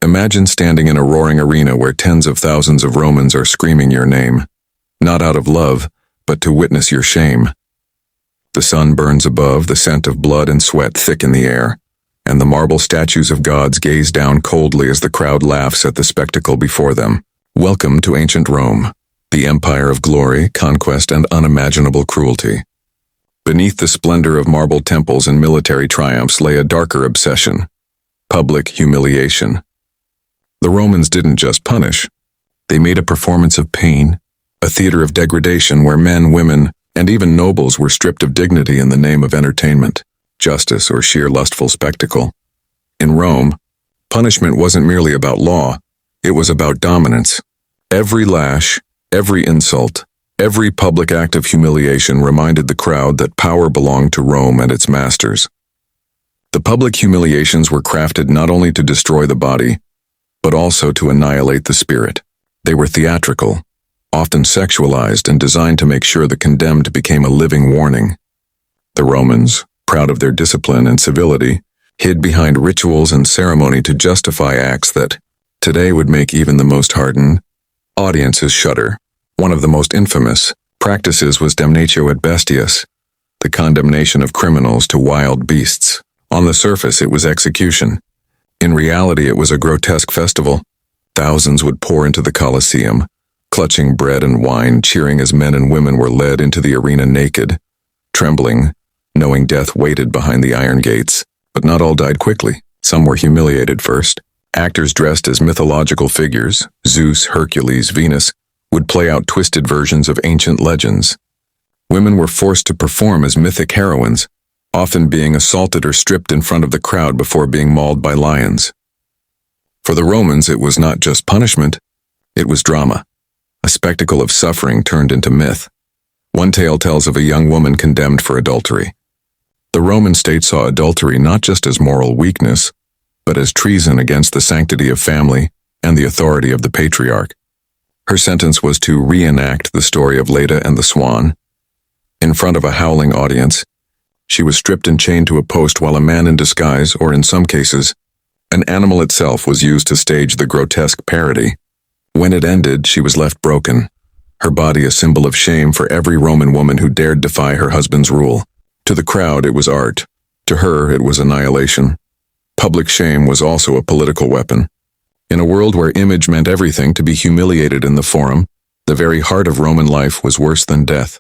Imagine standing in a roaring arena where tens of thousands of Romans are screaming your name, not out of love, but to witness your shame. The sun burns above, the scent of blood and sweat thick in the air, and the marble statues of gods gaze down coldly as the crowd laughs at the spectacle before them. Welcome to ancient Rome, the empire of glory, conquest, and unimaginable cruelty. Beneath the splendor of marble temples and military triumphs lay a darker obsession: public humiliation. The Romans didn't just punish. They made a performance of pain, a theater of degradation where men, women, and even nobles were stripped of dignity in the name of entertainment, justice, or sheer lustful spectacle. In Rome, punishment wasn't merely about law, it was about dominance. Every lash, every insult, every public act of humiliation reminded the crowd that power belonged to Rome and its masters. The public humiliations were crafted not only to destroy the body, but also to annihilate the spirit. They were theatrical, often sexualized, and designed to make sure the condemned became a living warning. The Romans, proud of their discipline and civility, hid behind rituals and ceremony to justify acts that, today, would make even the most hardened audiences shudder. One of the most infamous practices was damnatio ad bestias, the condemnation of criminals to wild beasts. On the surface, it was execution. In reality, it was a grotesque festival. Thousands would pour into the Colosseum, clutching bread and wine, cheering as men and women were led into the arena naked, trembling, knowing death waited behind the iron gates. But not all died quickly. Some were humiliated first. Actors dressed as mythological figures, Zeus, Hercules, Venus, would play out twisted versions of ancient legends. Women were forced to perform as mythic heroines, often being assaulted or stripped in front of the crowd before being mauled by lions. For the Romans, it was not just punishment, it was drama, a spectacle of suffering turned into myth. One tale tells of a young woman condemned for adultery. The Roman state saw adultery not just as moral weakness, but as treason against the sanctity of family and the authority of the patriarch. Her sentence was to reenact the story of Leda and the Swan. In front of a howling audience, she was stripped and chained to a post while a man in disguise, or in some cases, an animal itself, was used to stage the grotesque parody. When it ended, she was left broken, her body a symbol of shame for every Roman woman who dared defy her husband's rule. To the crowd, it was art. To her, it was annihilation. Public shame was also a political weapon. In a world where image meant everything, to be humiliated in the forum, the very heart of Roman life, was worse than death.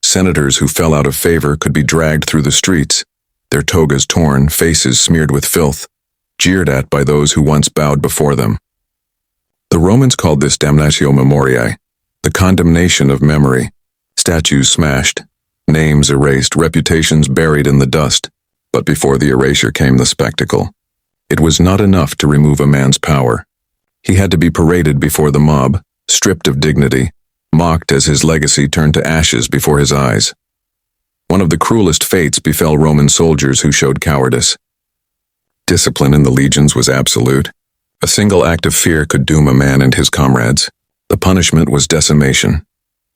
Senators who fell out of favor could be dragged through the streets, their togas torn, faces smeared with filth, jeered at by those who once bowed before them. The Romans called this damnatio memoriae, the condemnation of memory. Statues smashed, names erased, reputations buried in the dust. But before the erasure came the spectacle. It was not enough to remove a man's power. He had to be paraded before the mob, stripped of dignity, mocked as his legacy turned to ashes before his eyes. One of the cruelest fates befell Roman soldiers who showed cowardice. Discipline in the legions was absolute. A single act of fear could doom a man and his comrades. The punishment was decimation,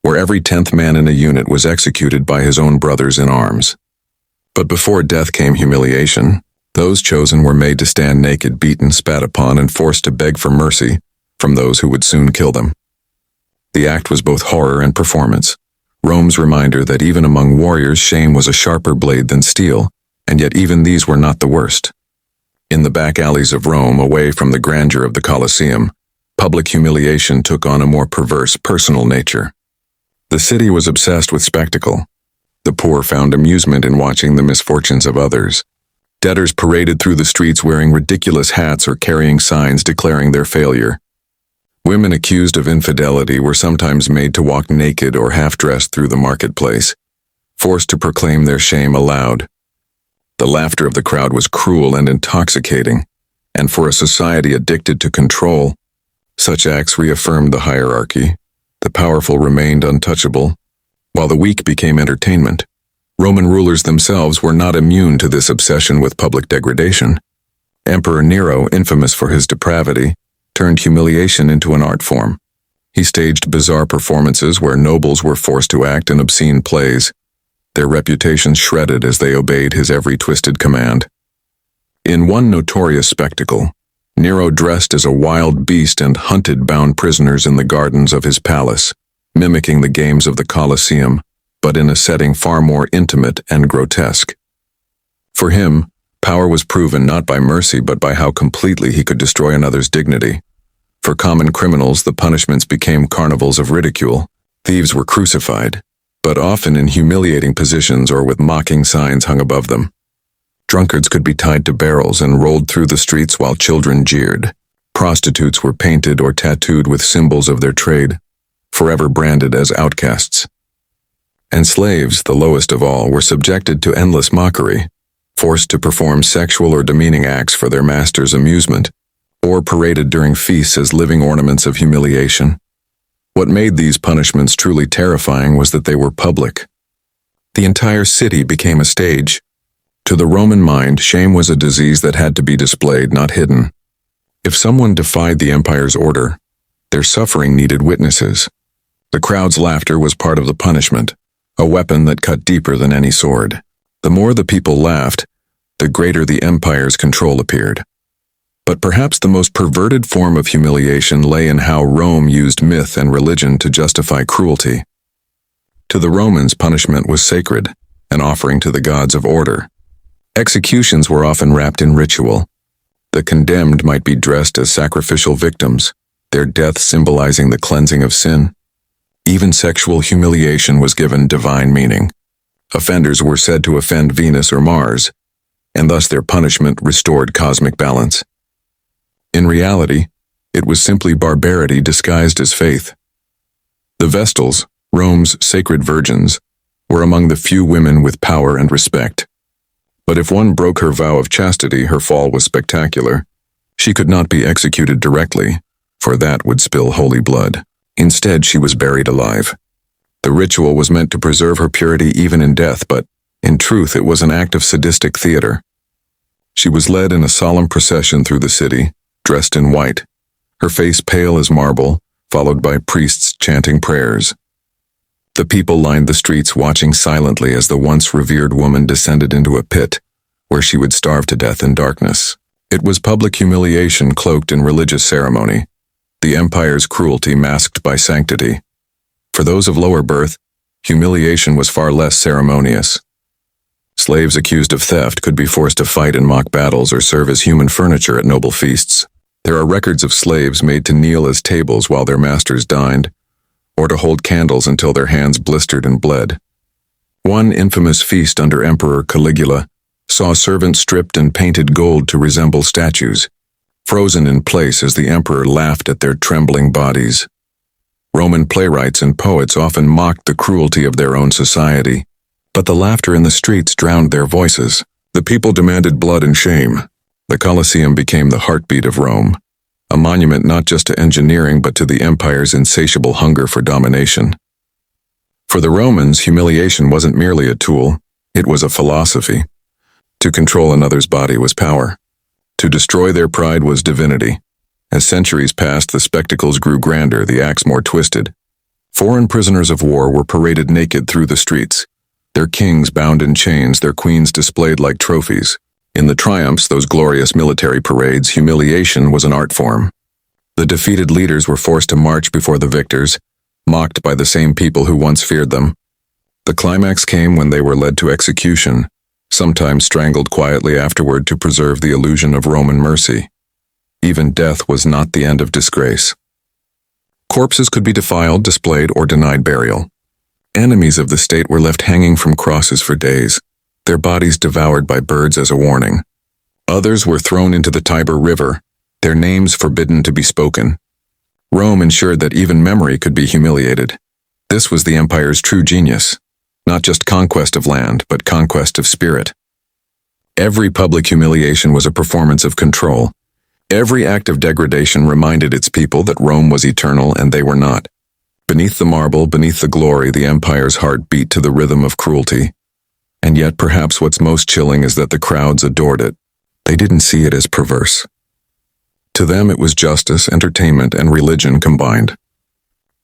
where every 10th man in a unit was executed by his own brothers in arms. But before death came humiliation. Those chosen were made to stand naked, beaten, spat upon, and forced to beg for mercy from those who would soon kill them. The act was both horror and performance, Rome's reminder that even among warriors shame was a sharper blade than steel, and yet even these were not the worst. In the back alleys of Rome, away from the grandeur of the Colosseum, public humiliation took on a more perverse, personal nature. The city was obsessed with spectacle. The poor found amusement in watching the misfortunes of others. Debtors paraded through the streets wearing ridiculous hats or carrying signs declaring their failure. Women accused of infidelity were sometimes made to walk naked or half-dressed through the marketplace, forced to proclaim their shame aloud. The laughter of the crowd was cruel and intoxicating, and for a society addicted to control, such acts reaffirmed the hierarchy. The powerful remained untouchable, while the weak became entertainment. Roman rulers themselves were not immune to this obsession with public degradation. Emperor Nero, infamous for his depravity, turned humiliation into an art form. He staged bizarre performances where nobles were forced to act in obscene plays, their reputations shredded as they obeyed his every twisted command. In one notorious spectacle, Nero dressed as a wild beast and hunted bound prisoners in the gardens of his palace, mimicking the games of the Colosseum, but in a setting far more intimate and grotesque. For him, power was proven not by mercy but by how completely he could destroy another's dignity. For common criminals, the punishments became carnivals of ridicule. Thieves were crucified, but often in humiliating positions or with mocking signs hung above them. Drunkards could be tied to barrels and rolled through the streets while children jeered. Prostitutes were painted or tattooed with symbols of their trade, forever branded as outcasts. And slaves, the lowest of all, were subjected to endless mockery, forced to perform sexual or demeaning acts for their master's amusement, or paraded during feasts as living ornaments of humiliation. What made these punishments truly terrifying was that they were public. The entire city became a stage. To the Roman mind, shame was a disease that had to be displayed, not hidden. If someone defied the empire's order, their suffering needed witnesses. The crowd's laughter was part of the punishment, a weapon that cut deeper than any sword. The more the people laughed, the greater the empire's control appeared. But perhaps the most perverted form of humiliation lay in how Rome used myth and religion to justify cruelty. To the Romans, punishment was sacred, an offering to the gods of order. Executions were often wrapped in ritual. The condemned might be dressed as sacrificial victims, their death symbolizing the cleansing of sin. Even sexual humiliation was given divine meaning. Offenders were said to offend Venus or Mars, and thus their punishment restored cosmic balance. In reality, it was simply barbarity disguised as faith. The Vestals, Rome's sacred virgins, were among the few women with power and respect. But if one broke her vow of chastity, her fall was spectacular. She could not be executed directly, for that would spill holy blood. Instead, she was buried alive. The ritual was meant to preserve her purity even in death, but, in truth, it was an act of sadistic theater. She was led in a solemn procession through the city, dressed in white, her face pale as marble, followed by priests chanting prayers. The people lined the streets watching silently as the once revered woman descended into a pit, where she would starve to death in darkness. It was public humiliation cloaked in religious ceremony, the empire's cruelty masked by sanctity. For those of lower birth, humiliation was far less ceremonious. Slaves accused of theft could be forced to fight in mock battles or serve as human furniture at noble feasts. There are records of slaves made to kneel as tables while their masters dined, or to hold candles until their hands blistered and bled. One infamous feast under Emperor Caligula saw servants stripped and painted gold to resemble statues, frozen in place as the emperor laughed at their trembling bodies. Roman playwrights and poets often mocked the cruelty of their own society, but the laughter in the streets drowned their voices. The people demanded blood and shame. The Colosseum became the heartbeat of Rome, a monument not just to engineering but to the empire's insatiable hunger for domination. For the Romans, humiliation wasn't merely a tool, it was a philosophy. To control another's body was power. To destroy their pride was divinity. As centuries passed, the spectacles grew grander, the acts more twisted. Foreign prisoners of war were paraded naked through the streets, their kings bound in chains, their queens displayed like trophies. In the triumphs, those glorious military parades, humiliation was an art form. The defeated leaders were forced to march before the victors, mocked by the same people who once feared them. The climax came when they were led to execution, sometimes strangled quietly afterward to preserve the illusion of Roman mercy. Even death was not the end of disgrace. Corpses could be defiled, displayed, or denied burial. Enemies of the state were left hanging from crosses for days, their bodies devoured by birds as a warning. Others were thrown into the Tiber River, their names forbidden to be spoken. Rome ensured that even memory could be humiliated. This was the empire's true genius, not just conquest of land, but conquest of spirit. Every public humiliation was a performance of control. Every act of degradation reminded its people that Rome was eternal and they were not. Beneath the marble, beneath the glory, the empire's heart beat to the rhythm of cruelty. And yet perhaps what's most chilling is that the crowds adored it. They didn't see it as perverse. To them it was justice, entertainment, and religion combined.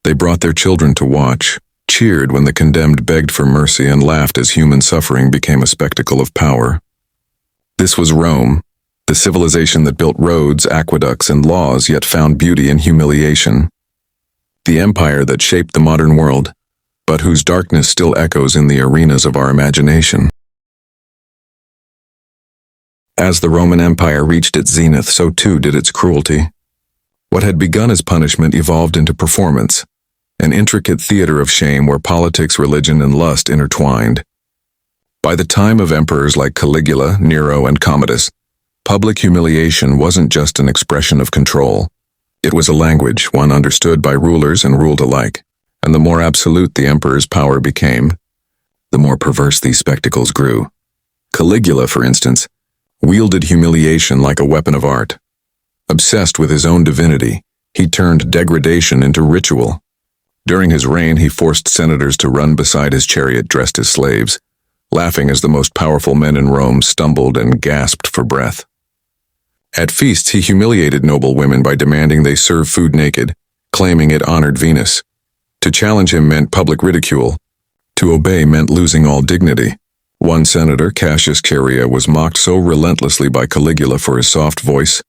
They brought their children to watch, cheered when the condemned begged for mercy, and laughed as human suffering became a spectacle of power. This was Rome, The civilization that built roads, aqueducts, and laws yet found beauty in humiliation. The empire that shaped the modern world, but whose darkness still echoes in the arenas of our imagination. As the Roman Empire reached its zenith, so too did its cruelty. What had begun as punishment evolved into performance, an intricate theater of shame where politics, religion, and lust intertwined. By the time of emperors like Caligula, Nero, and Commodus, public humiliation wasn't just an expression of control. It was a language, one understood by rulers and ruled alike, and the more absolute the emperor's power became, the more perverse these spectacles grew. Caligula, for instance, wielded humiliation like a weapon of art. Obsessed with his own divinity, he turned degradation into ritual. During his reign, he forced senators to run beside his chariot dressed as slaves, laughing as the most powerful men in Rome stumbled and gasped for breath. At feasts, he humiliated noble women by demanding they serve food naked, claiming it honored Venus. To challenge him meant public ridicule. To obey meant losing all dignity. One senator, Cassius Chaerea, was mocked so relentlessly by Caligula for his soft voice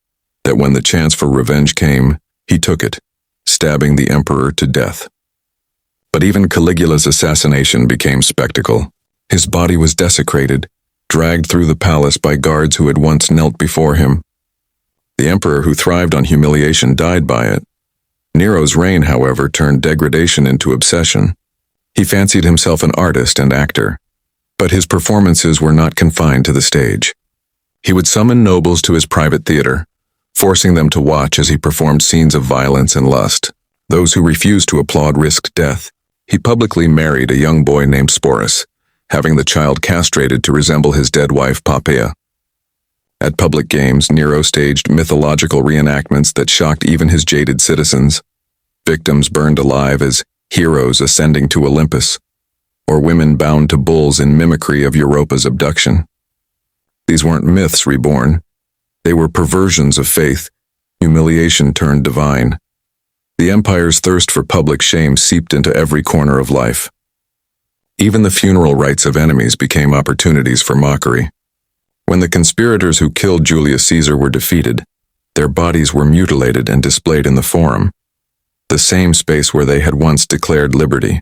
that when the chance for revenge came, he took it, stabbing the emperor to death. But even Caligula's assassination became spectacle. His body was desecrated, dragged through the palace by guards who had once knelt before him. The emperor who thrived on humiliation died by it. Nero's reign, however, turned degradation into obsession. He fancied himself an artist and actor, but his performances were not confined to the stage. He would summon nobles to his private theater, forcing them to watch as he performed scenes of violence and lust. Those who refused to applaud risked death. He publicly married a young boy named Sporus, having the child castrated to resemble his dead wife Poppaea. At public games, Nero staged mythological reenactments that shocked even his jaded citizens. Victims burned alive as heroes ascending to Olympus, or women bound to bulls in mimicry of Europa's abduction. These weren't myths reborn. They were perversions of faith, humiliation turned divine. The empire's thirst for public shame seeped into every corner of life. Even the funeral rites of enemies became opportunities for mockery. When the conspirators who killed Julius Caesar were defeated, their bodies were mutilated and displayed in the Forum, the same space where they had once declared liberty.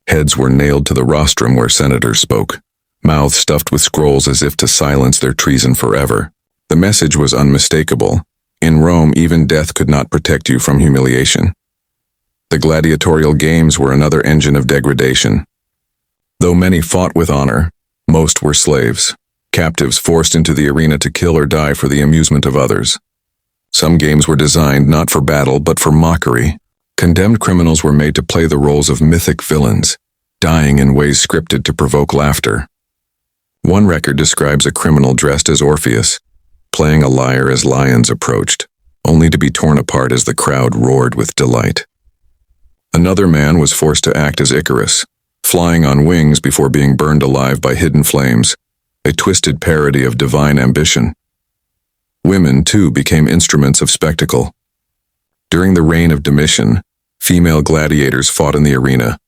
Heads were nailed to the rostrum where senators spoke, mouths stuffed with scrolls as if to silence their treason forever. The message was unmistakable. In Rome, even death could not protect you from humiliation. The gladiatorial games were another engine of degradation. Though many fought with honor, most were slaves, captives forced into the arena to kill or die for the amusement of others. Some games were designed not for battle but for mockery. Condemned criminals were made to play the roles of mythic villains, dying in ways scripted to provoke laughter. One record describes a criminal dressed as Orpheus, playing a lyre as lions approached, only to be torn apart as the crowd roared with delight. Another man was forced to act as Icarus, flying on wings before being burned alive by hidden flames, a twisted parody of divine ambition. Women, too, became instruments of spectacle. During the reign of Domitian, female gladiators fought in the arena,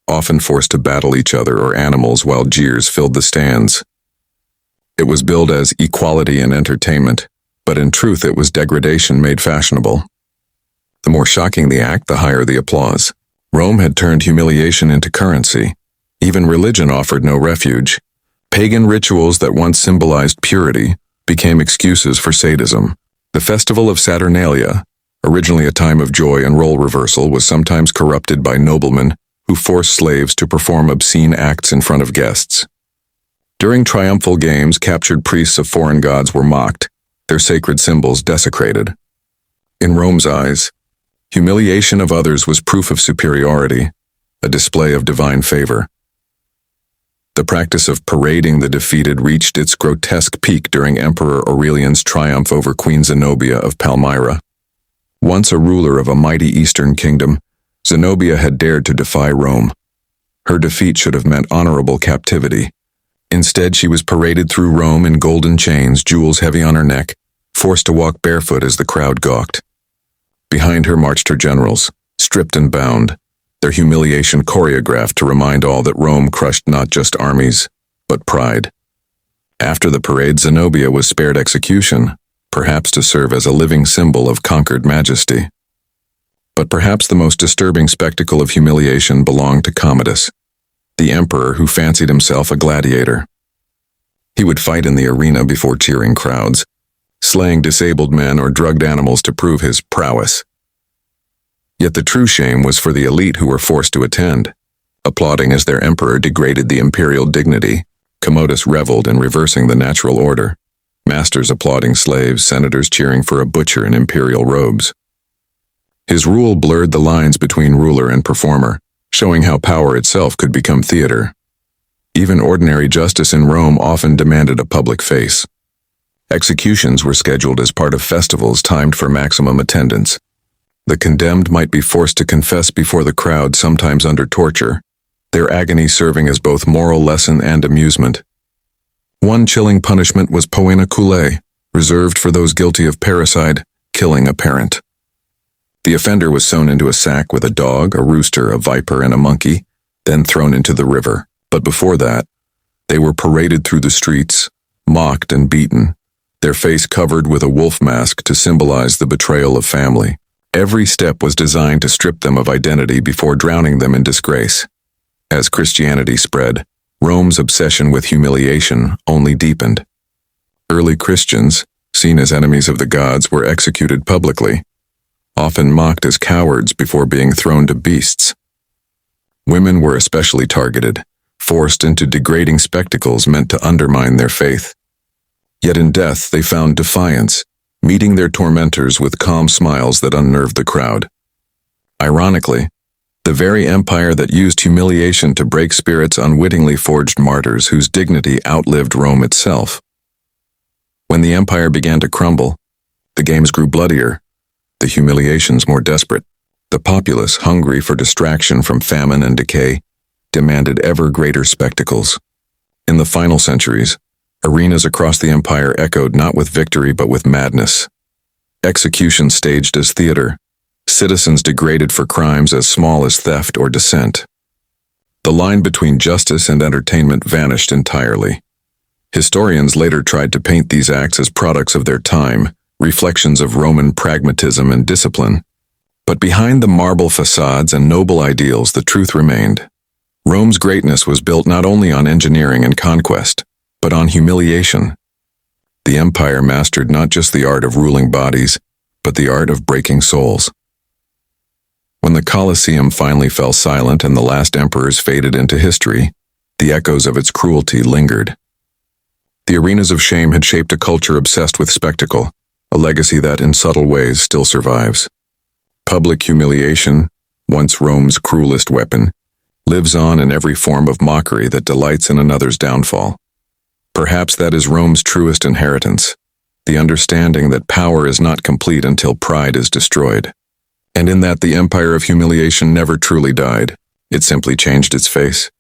often forced to battle each other or animals while jeers filled the stands. It was billed as equality and entertainment, but in truth it was degradation made fashionable. The more shocking the act, the higher the applause. Rome had turned humiliation into currency. Even religion offered no refuge. Pagan rituals that once symbolized purity became excuses for sadism. The festival of Saturnalia, originally a time of joy and role reversal, was sometimes corrupted by noblemen who forced slaves to perform obscene acts in front of guests. During triumphal games, captured priests of foreign gods were mocked, their sacred symbols desecrated. In Rome's eyes, humiliation of others was proof of superiority, a display of divine favor. The practice of parading the defeated reached its grotesque peak during Emperor Aurelian's triumph over Queen Zenobia of Palmyra. Once a ruler of a mighty eastern kingdom, Zenobia had dared to defy Rome. Her defeat should have meant honorable captivity. Instead, she was paraded through Rome in golden chains, jewels heavy on her neck, forced to walk barefoot as the crowd gawked. Behind her marched her generals, stripped and bound, their humiliation choreographed to remind all that Rome crushed not just armies, but pride. After the parade, Zenobia was spared execution, perhaps to serve as a living symbol of conquered majesty. But perhaps the most disturbing spectacle of humiliation belonged to Commodus, the emperor who fancied himself a gladiator. He would fight in the arena before cheering crowds, slaying disabled men or drugged animals to prove his prowess. Yet the true shame was for the elite who were forced to attend. Applauding as their emperor degraded the imperial dignity, Commodus reveled in reversing the natural order, masters applauding slaves, senators cheering for a butcher in imperial robes. His rule blurred the lines between ruler and performer, showing how power itself could become theater. Even ordinary justice in Rome often demanded a public face. Executions were scheduled as part of festivals timed for maximum attendance. The condemned might be forced to confess before the crowd, sometimes under torture, their agony serving as both moral lesson and amusement. One chilling punishment was poena culae, reserved for those guilty of parricide, killing a parent. The offender was sewn into a sack with a dog, a rooster, a viper, and a monkey, then thrown into the river. But before that, they were paraded through the streets, mocked and beaten, their face covered with a wolf mask to symbolize the betrayal of family. Every step was designed to strip them of identity before drowning them in disgrace. As Christianity spread, Rome's obsession with humiliation only deepened. Early Christians, seen as enemies of the gods, were executed publicly, often mocked as cowards before being thrown to beasts. Women were especially targeted, forced into degrading spectacles meant to undermine their faith. Yet in death they found defiance, meeting their tormentors with calm smiles that unnerved the crowd. Ironically, the very empire that used humiliation to break spirits unwittingly forged martyrs whose dignity outlived Rome itself. When the empire began to crumble, the games grew bloodier, the humiliations more desperate. The populace, hungry for distraction from famine and decay, demanded ever greater spectacles. In the final centuries, arenas across the empire echoed not with victory but with madness. Executions staged as theater, citizens degraded for crimes as small as theft or dissent. The line between justice and entertainment vanished entirely. Historians later tried to paint these acts as products of their time, reflections of Roman pragmatism and discipline. But behind the marble facades and noble ideals, the truth remained. Rome's greatness was built not only on engineering and conquest, but on humiliation. The empire mastered not just the art of ruling bodies, but the art of breaking souls. When the Colosseum finally fell silent and the last emperors faded into history, the echoes of its cruelty lingered. The arenas of shame had shaped a culture obsessed with spectacle, a legacy that in subtle ways still survives. Public humiliation, once Rome's cruelest weapon, lives on in every form of mockery that delights in another's downfall. Perhaps that is Rome's truest inheritance, the understanding that power is not complete until pride is destroyed. And in that the empire of humiliation never truly died, it simply changed its face.